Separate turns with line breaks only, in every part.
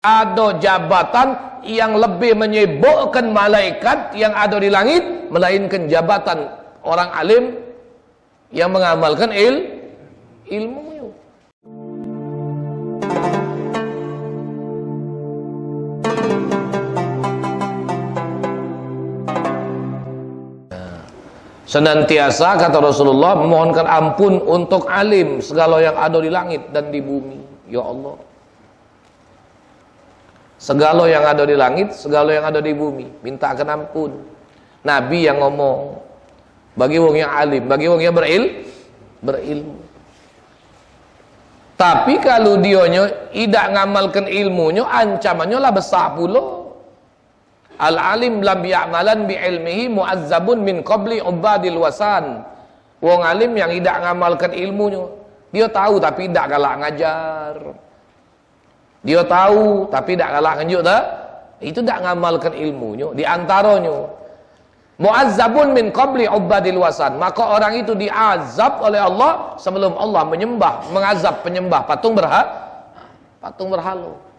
ada jabatan yang lebih menyibukkan malaikat yang ada di langit melainkan jabatan orang alim yang mengamalkan ilmu. Senantiasa kata Rasulullah memohonkan ampun untuk alim segala yang ada di langit dan di bumi. Ya Allah, segala yang ada di langit, segala yang ada di bumi, mintakan ampun. Nabi yang ngomong bagi wong yang alim, bagi wong yang berilmu. Tapi kalau dionyo tidak ngamalkan ilmunya, ancamannya lah besar pula. Al-alim lam ya'malan bi ilmihi mu'azzabun min qabli ubadil wasan. Wong alim yang tidak ngamalkan ilmunya, dia tahu tapi tidak galak ngajar. Dia tahu tapi tidak galak nganjuk dah. Itu tidak ngamalkan ilmunya. Di antaranya mu'azzabun min qabli ubadil wasan. Maka orang itu diazab oleh Allah sebelum Allah mengazab penyembah patung berhala.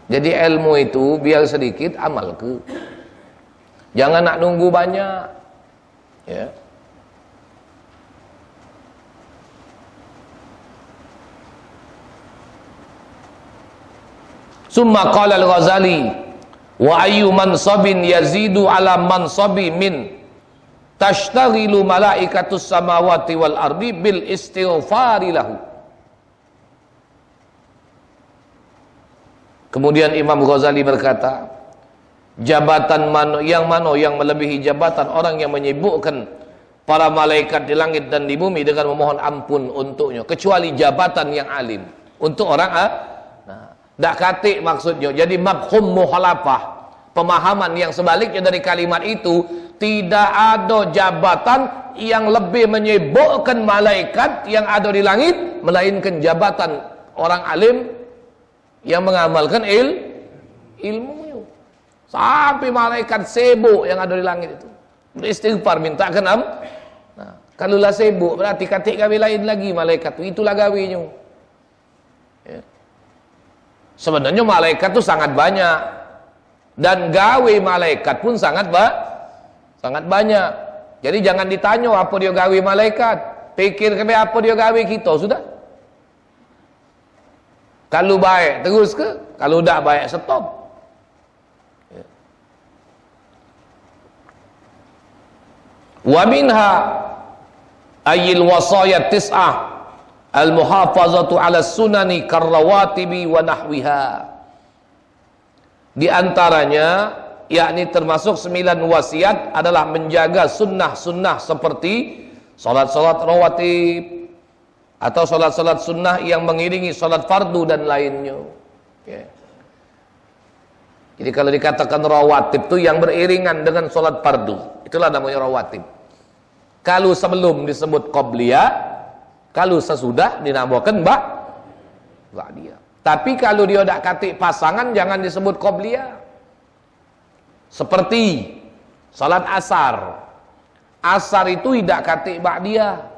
Jadi ilmu itu biar sedikit, amal ke. Jangan nak nunggu banyak. Ya. Summa qala al-Ghazali wa ayyu mansabin yazidu ala mansabi min tashtaghilu malaikatus samawati wal ardi bil istighfari lahu. Kemudian Imam Ghazali berkata, jabatan mana yang melebihi jabatan orang yang menyibukkan para malaikat di langit dan di bumi dengan memohon ampun untuknya, kecuali jabatan yang alim. Untuk orang dak katik maksudnya. Jadi mafhum muhalafah, pemahaman yang sebaliknya dari kalimat itu, tidak ada jabatan yang lebih menyibukkan malaikat yang ada di langit melainkan jabatan orang alim yang mengamalkan ilmu. Sampai malaikat sibuk yang ada di langit itu beristighfar, mintakan kalau lah sibuk berarti katik gawe lain lagi malaikat itulah gawenya. Ya. Sebenarnya malaikat itu sangat banyak dan gawe malaikat pun sangat banyak. Jadi jangan ditanya apa dia gawe malaikat, pikir apa dia gawe kita sudah. Kalau baik terus ke, kalau tak baik stop. Ya. Wa minha ayil wasayat tis'ah al-muhafazatu ala sunani karrawatibi wa nahwiha. Di antaranya, yakni termasuk 9 wasiat adalah menjaga sunnah-sunnah seperti salat-salat rawatib atau salat-salat sunnah yang mengiringi salat fardu dan lainnya. Okay. Jadi kalau dikatakan rawatib itu yang beriringan dengan salat fardu, itulah namanya rawatib. Kalau sebelum disebut qabliyah, kalau sesudah dinamakan ba'diyah. Tapi kalau dia tak katik pasangan, jangan disebut qabliyah. Seperti salat asar. Asar itu tidak katik ba'diyah.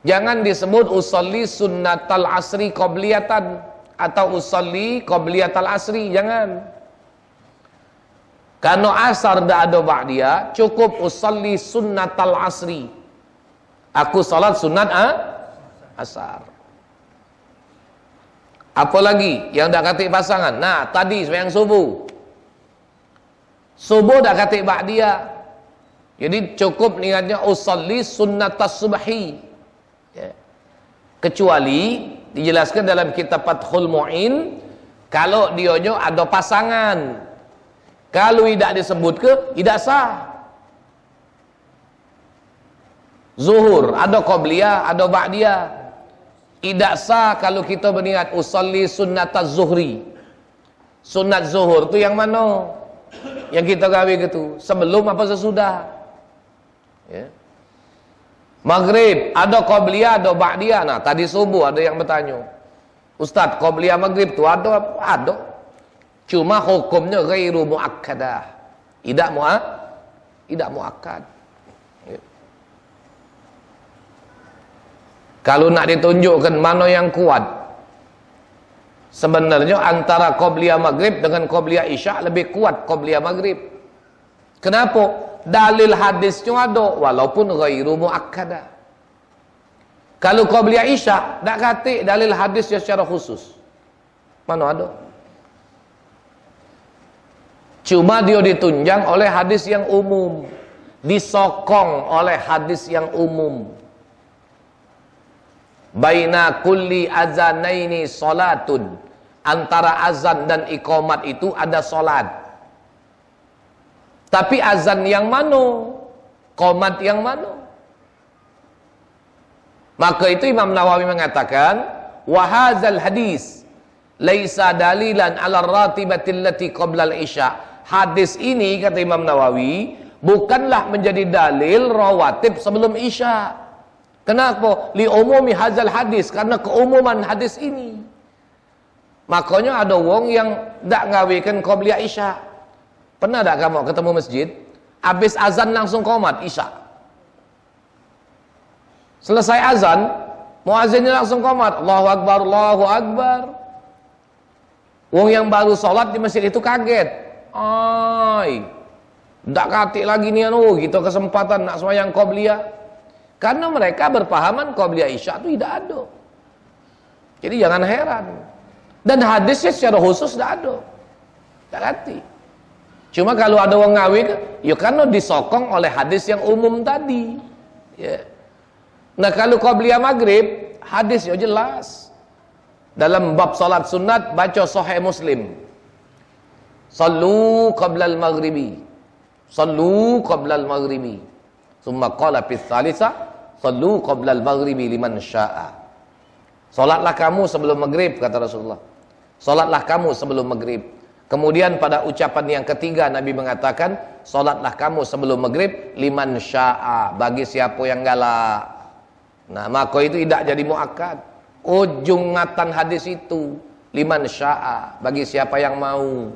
Jangan disebut usolli sunnatal asri qabliyatan atau usolli qabliyatal asri, jangan. Karena asar dah ada ba'diyah, cukup usolli sunnatal asri. Aku salat sunat asar. Apa lagi yang dah katik pasangan? Nah, tadi sembahyang subuh. Subuh dah katik ba'diyah. Jadi cukup niatnya usolli sunnatas subhi. Ya. Kecuali dijelaskan dalam kitab Fathul Mu'in, kalau dionyo ada pasangan, kalau tidak disebut ke tidak sah. Zuhur ada qabliyah, ada ba'diyah, tidak sah kalau kita berniat usolli sunnataz zuhri. Sunat zuhur itu yang mana? Yang kita gawe gitu, sebelum apa sesudah? Ya. Maghrib ada qabliyah, ada ba'diyah. Nah, tadi subuh ada yang bertanya, Ustaz, qabliyah maghrib tu ada. Cuma hukumnya ghairu muakkadah. Tidak muakkad. Kalau nak ditunjukkan mana yang kuat, sebenarnya antara Qobliyah Maghrib dengan Qobliyah Isya lebih kuat Qobliyah Maghrib. Kenapa? Dalil hadisnya ada walaupun ghairu muakkada. Kalau Qobliyah Isya tak kata dalil hadisnya secara khusus. Mana ada? Cuma dia ditunjang oleh hadis yang umum, disokong oleh hadis yang umum. Baina kulli azanaini salatun, antara azan dan iqamat itu ada salat. Tapi azan yang mana? Qomat yang mana? Maka itu Imam Nawawi mengatakan, wa hadzal hadis laisa dalilan 'ala ar-ratibati allati qabla al-isya. Hadis ini kata Imam Nawawi bukanlah menjadi dalil rawatib sebelum isya. Kenapa? Li umumi hadzal hadis, karena keumuman hadis ini. Makanya ada wong yang tak ngawikan qabliyah isya. Pernah tak kamu ketemu masjid habis azan langsung qomat isya? Selesai azan, muazzinnya langsung qomat, Allahu Akbar, Allahu Akbar. Wong yang baru sholat di masjid itu kaget. Ay, tak katik lagi nih anu, kita kesempatan nak sembahyang qabliyah. Karena mereka berpahaman qabliyah isya itu tidak ada. Jadi jangan heran. Dan hadisnya secara khusus tidak ada. Tak katik. Cuma kalau ada orang ngawi, ya karena disokong oleh hadis yang umum tadi. Ya. Nah kalau Qobliyah Maghrib, hadisnya jelas. Dalam bab salat sunat, baca Sahih Muslim. Sallu qablal maghribi. Sallu qablal maghribi. Summa qala fis salisa, sallu qablal maghribi liman syaa. Salatlah kamu sebelum maghrib, kata Rasulullah. Salatlah kamu sebelum maghrib. Kemudian pada ucapan yang ketiga Nabi mengatakan, salatlah kamu sebelum maghrib liman syaa, bagi siapa yang galak. Nah, maka itu tidak jadi muakkad. Ujung matan hadis itu liman syaa, bagi siapa yang mau.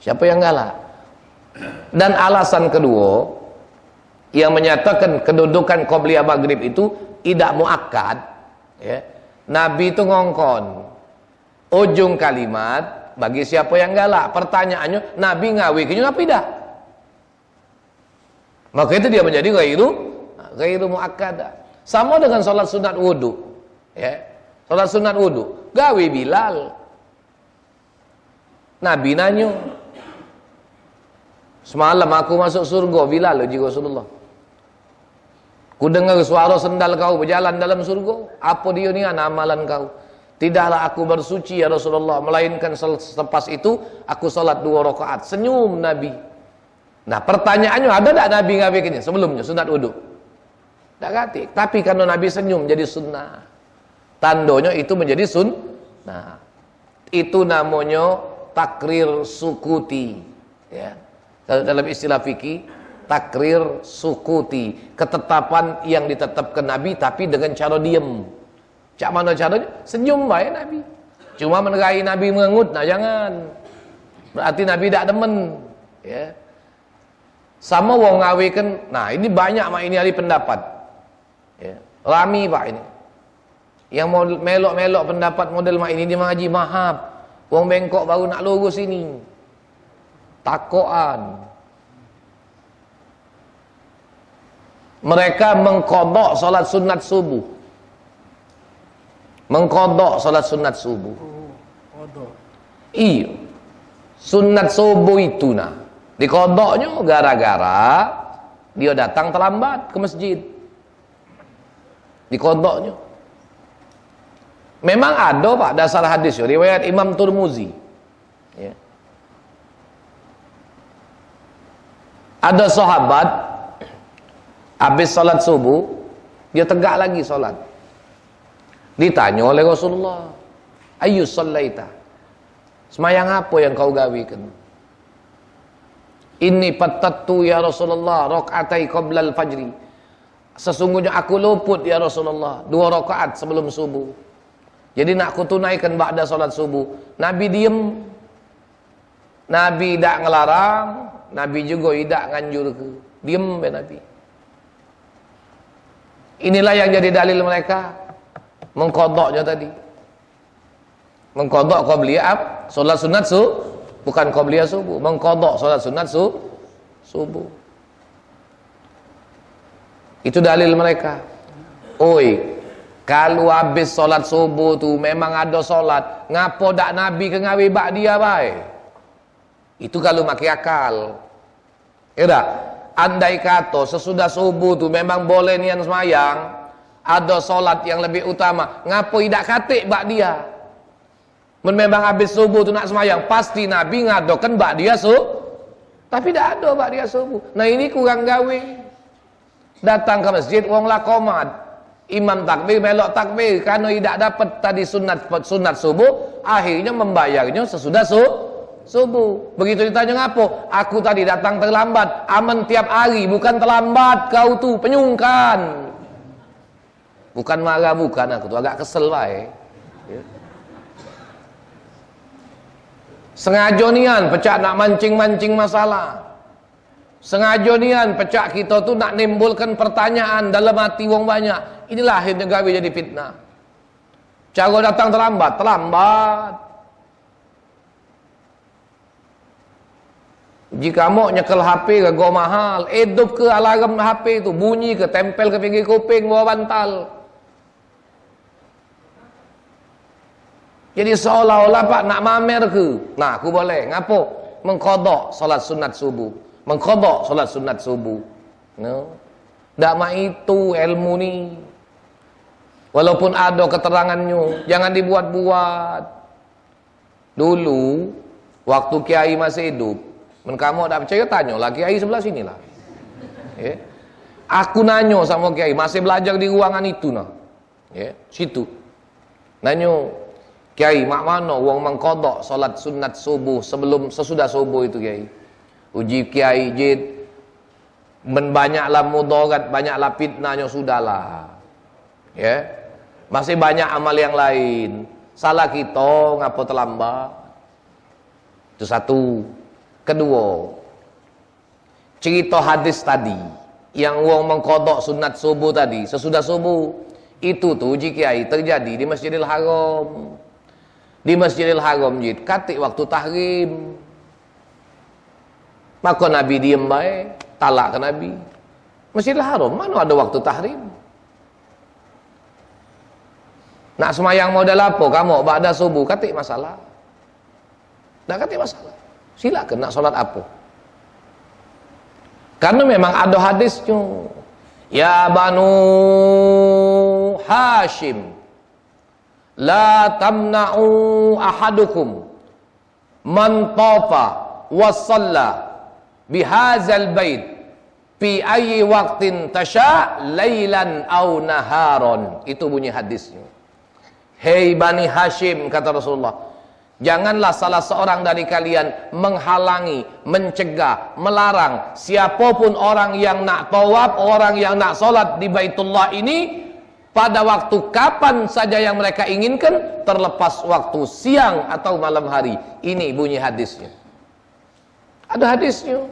Siapa yang galak. Dan alasan kedua yang menyatakan kedudukan Qobliyah Maghrib itu tidak muakkad, ya. Nabi itu ngongkon ujung kalimat bagi siapa yang galak. Pertanyaannya, Nabi ngawi kenapa tidak? Maka itu dia menjadi ghairu muakkada. Sama dengan salat sunat wudu, ya. Salat sunat wudu, gawe Bilal. Nabi nanyo, semalam aku masuk surga, Bilal juga Rasulullah. Ku dengar suara sendal kau berjalan dalam surga. Apa dia ni amalan kau? Tidaklah aku bersuci ya Rasulullah, melainkan selepas itu aku salat 2 rakaat. Senyum Nabi. Nah pertanyaannya, ada tak Nabi ngawikannya sebelumnya sunat wudu? Tak kata. Tapi karena Nabi senyum jadi sunnah. Tandanya itu menjadi sunnah. Itu namanya takrir sukuti, ya. Dalam istilah fikih, takrir sukuti, ketetapan yang ditetapkan Nabi tapi dengan cara diam. Cak mana caranya? Senyum baik Nabi. Cuma menerai Nabi mengengut, nah jangan. Berarti Nabi tak demen, ya. Sama wong ngawikan, nah ini banyak mak ini ahli pendapat, ya. Rami pak ini. Yang mau melok-melok pendapat model mak ini dia mengaji mahab. Wong bengkok baru nak lurus ini. Takoan. Mereka mengqadha salat sunat subuh. Mengqadha salat sunat subuh. Iya. Sunat subuh itu nah. Diqadhanya gara-gara dia datang terlambat ke masjid. Diqadhanya. Memang ada pak dasar hadis riwayat Imam Turmuzi, ya. Ada sahabat habis salat subuh dia tegak lagi salat. Ditanya oleh Rasulullah, ayyus sallaita, semayang apa yang kau gawikan? Inni pattattu ya Rasulullah rakaatai qabla al-fajri, sesungguhnya aku luput ya Rasulullah 2 rakaat sebelum subuh. Jadi nak kutunaikan ba'da salat subuh. Nabi diem. Nabi tidak ngelarang, Nabi juga tidak nganjur ke. Diem ya Nabi. Inilah yang jadi dalil mereka mengqadha tadi. Mengqadha qabliyah salat sunat bukan qabliyah subuh, mengqadha salat sunat subuh. Itu dalil mereka. Oi, kalau habis solat subuh tu memang ada solat, ngapo dak Nabi ke ngawi ba'diyah bae? Itu kalau makai akal. Ya dah, andai kata sesudah subuh tu memang boleh nian semayang, ada solat yang lebih utama, ngapo tidak katik ba'diyah? Memang habis subuh tu nak semayang, pasti Nabi ngadokan ba'diyah tapi tidak ada ba'diyah subuh. Nah ini kurang gawe. Datang ke masjid wong lakomat, imam takbir melok takbir karena tidak dapat tadi sunat subuh, akhirnya membayarnya sesudah subuh. Begitu ditanya ngapo? Aku tadi datang terlambat. Aman tiap hari, bukan terlambat kau tu, penyungkan. Bukan marah, bukan, aku tu agak kesel bae. Ya. Sengaja nian pecah nak mancing-mancing masalah. Sengaja nian pecah kita tu nak nimbulkan pertanyaan dalam hati wong banyak. Inilah akhirnya gawe jadi fitnah. Cara datang terlambat. Jika mau nyekel HP ke go mahal, hidup ke alarm HP tu bunyi ke tempel ke pinggir kuping bawa bantal. Jadi seolah-olah Pak nak mamer ke. Nah, aku boleh. Ngapo? Mengqadha salat sunat subuh. Mengqadha salat sunat subuh. No. Dak mak itu ilmu ni. Walaupun ada keterangannya, jangan dibuat-buat. Dulu waktu kiai masih hidup, men kamu tak percaya tanyalah kiai sebelah sinilah. Ya. Aku nanyo sama kiai, masih belajar di ruangan itu nah. Ya, situ. Nanyo, kiai mak mana wong mengqadha salat sunat subuh sesudah subuh itu kiai. Uji kiai jid banyaklah mudarat, banyaklah fitnahnya sudahlah. Ya. Masih banyak amal yang lain. Salah kita ngapo terlambat. Itu satu. Kedua, cerita hadis tadi yang wong mengqadha sunat subuh tadi sesudah subuh itu tuh uji kiai terjadi di Masjidil Haram. Di Masjidil Haram jid katik waktu tahrim. Maka Nabi diem baik, talak ke Nabi. Masjidil Haram, mana ada waktu tahrim? Nak semayang model apa? Kamu ba'da subuh, katik masalah. Tak katik masalah. Silakan nak solat apa? Karena memang ada hadisnya. Ya Banu Hashim, la tamna'u ahadukum man tafa wa shalla bihazal bait fi ayyi waqtin tasha lailan aw naharon. Itu bunyi hadisnya. Hei Bani Hashim, kata Rasulullah, janganlah salah seorang dari kalian menghalangi, mencegah, melarang siapapun orang yang nak tawaf, orang yang nak solat di Baitullah ini pada waktu kapan saja yang mereka inginkan, terlepas waktu siang atau malam hari. Ini bunyi hadisnya. Ada hadisnya.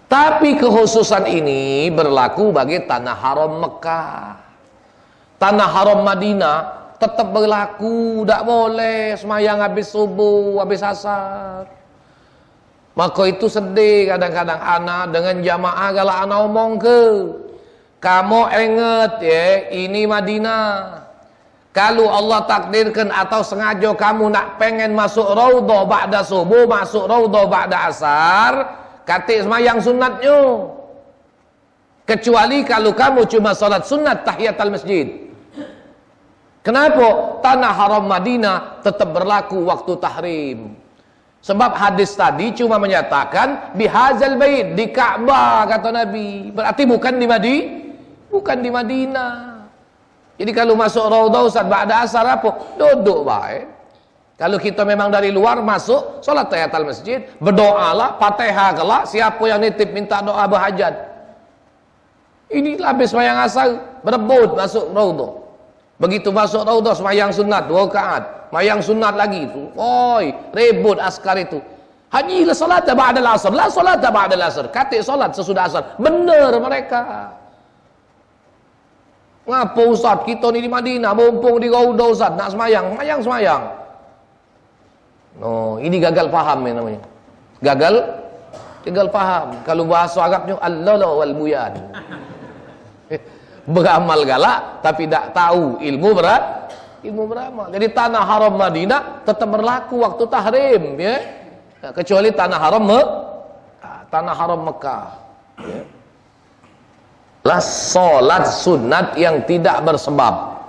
Tapi kekhususan ini berlaku bagi tanah haram Mekah. Tanah haram Madinah tetap berlaku, tak boleh semayang habis subuh, habis asar. Maka itu sedih kadang-kadang anak dengan jamaah kalau anak omong ke, kamu ingat ya, ini Madinah. Kalau Allah takdirkan atau sengaja kamu nak pengen masuk raudhah ba'da subuh, masuk raudhah ba'da asar, katik semayang sunatnya. Kecuali kalau kamu cuma salat sunat tahiyatul masjid. Kenapa? Tanah haram Madinah tetap berlaku waktu tahrim. Sebab hadis tadi cuma menyatakan bihazal bait, di Ka'bah kata Nabi. Berarti bukan di Madinah. Jadi kalau masuk raudhah Ustaz ba'da asar apa? Duduk baik. Kalau kita memang dari luar masuk salat tahiyatul masjid, berdoalah, Fatihah kelak, siapa yang nitip minta doa berhajat. Ini habis sembahyang asar berebut masuk raudhah. Begitu masuk raudhah sembahyang sunat 2 rakaat, sembahyang sunat lagi tu. Oi, ribut askar itu. Haji la salat ba'da al-asr, la salat ba'da al-asr. Katik salat sesudah asar. Benar mereka. Ngapa Ustaz, kita ni di Madinah, mumpung di Gauda Ustaz, nak semayang, semayang. No, ini gagal paham ya namanya. Gagal paham. Kalau bahasa Arabnya Allah wal buyan. Beramal galak tapi tak tahu ilmu beramal. Jadi tanah haram Madinah tetap berlaku waktu tahrim ya. Kecuali tanah haram Mekah. Ya. Lah solat sunat yang tidak bersebab.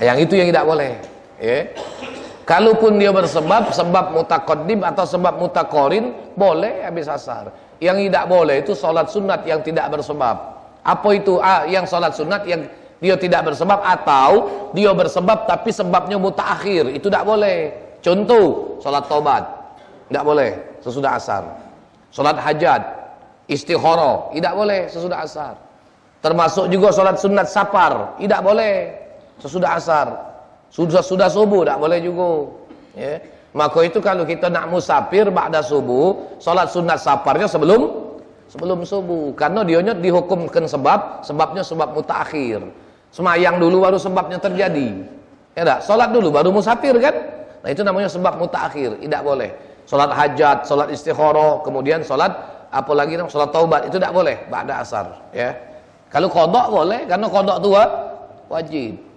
Yang itu yang tidak boleh. Ya. Kalaupun dia bersebab, sebab mutaqaddim atau sebab mutaqarin, boleh habis asar. Yang tidak boleh itu solat sunat yang tidak bersebab. Apa itu? Yang solat sunat yang dia tidak bersebab atau dia bersebab tapi sebabnya mutaakhir, itu tidak boleh. Contoh, solat taubat tidak boleh sesudah asar. Solat hajat, istikharah tidak boleh sesudah asar. Termasuk juga solat sunat safar tidak boleh sesudah asar. Sudah subuh tak boleh juga. Ya. Maka itu kalau kita nak musafir ba'da subuh, solat sunat safarnya sebelum subuh. Karena dianya dihukumkan sebabnya sebab mutaakhir. Semayang dulu baru sebabnya terjadi. Ya tak? Solat dulu baru musafir kan? Nah itu namanya sebab mutaakhir, tidak boleh. Solat hajat, solat istikharah, kemudian solat apalagi namanya solat taubat itu tidak boleh ba'da asar. Ya. Kalau qada boleh, karena qada itu wajib.